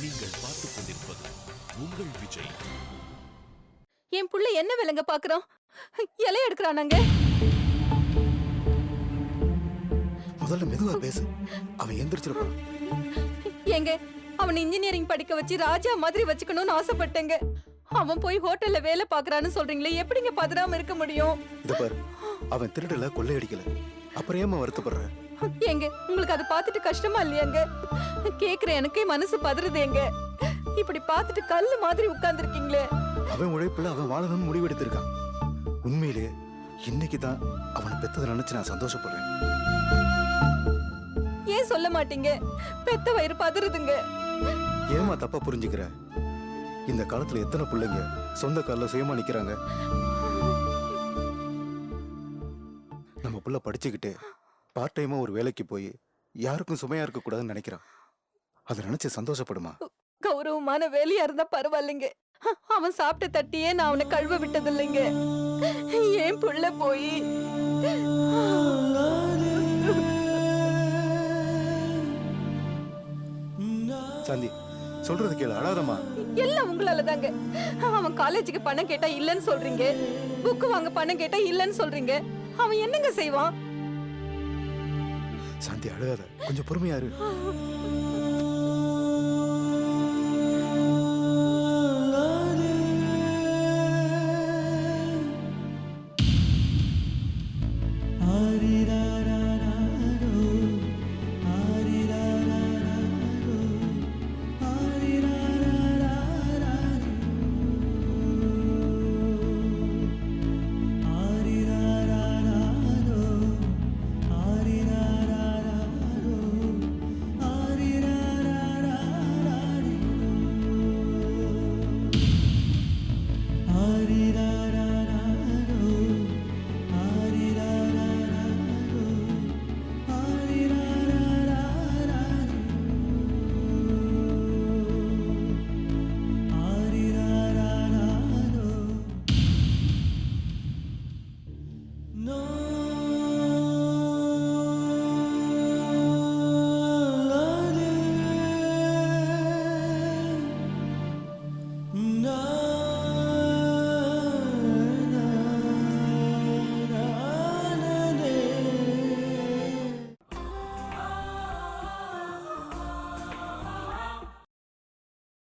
நீங்கள் பார்த்துக் கொண்டிருப்பது உங்கள் விஜய். என் புள்ள என்ன விலங்க பாக்குறான்? இலை எடுக்கிறானாங்க. முதல்ல மெதுவா பேசு. அவன் எந்திரிச்சிருப்பான். ஏங்க, அவன் இன்ஜினியரிங் படிக்க வச்சு ராஜா மாதிரி வச்சுக்கணும்னு ஆசைப்பட்டேங்க. அவன் போய் ஹோட்டல்ல வேலை பாக்குறான்னு சொல்றீங்களே, எப்படிங்க பதறாம இருக்க முடியும்? இத பாரு, அவன் திருடல, கொள்ளையடிக்கல. அப்புறம் ஏமா வருத்தப்படுற? ஏங்க, உங்களுக்கு அதை பார்த்துட்டு கஷ்டமா இல்லையாங்க? கேக்குற எனக்கே மனசு பதறுதேங்க. இப்படி பார்த்துட்டு கல்லு மாதிரி உட்கார்ந்துருக்கீங்களே. அவன் உழைப்புல அவன் வாழணும்னு முடிவெடுத்திருக்கான். உண்மையிலே இன்னைக்கு தான் அவனை பெத்ததை நினைச்சு நான் சந்தோஷப்படுறேன். ஏன் சொல்ல மாட்டீங்க? பெத்த வயிறு பதறுதுங்க. ஏமா தப்பா புரிஞ்சுக்கிற? இந்த காலத்துல எத்தனை பிள்ளைங்க சொந்த கால்ல சுயமா நிக்கிறாங்க. நம்ம புள்ள படிச்சுக்கிட்டு பார்ட் டைமா ஒரு வேலைக்கு போய் யாருக்கும் சுமையா இருக்க கூடாதுன்னு நினைக்கிறான். அதை நினைச்சு சந்தோஷப்படுமா? கௌரவமான வேலையா இருந்தா பரவாயில்லைங்க. அவன் சாப்பிட்ட தட்டியே நான் அவனை கழுவ விட்டது இல்லைங்க. ஏன் புள்ள போய் சாந்தி, சொல்றது கேளு, அழாதம்மா. எல்லாம் உங்களால தாங்க. அவன் காலேஜுக்கு பணம் கேட்டா இல்லன்னு சொல்றீங்க, புக்கு வாங்க பணம் கேட்டா இல்லன்னு சொல்றீங்க. அவன் என்னங்க செய்வான்? சாந்தி, அழாத, கொஞ்சம் பொறுமையா இரு.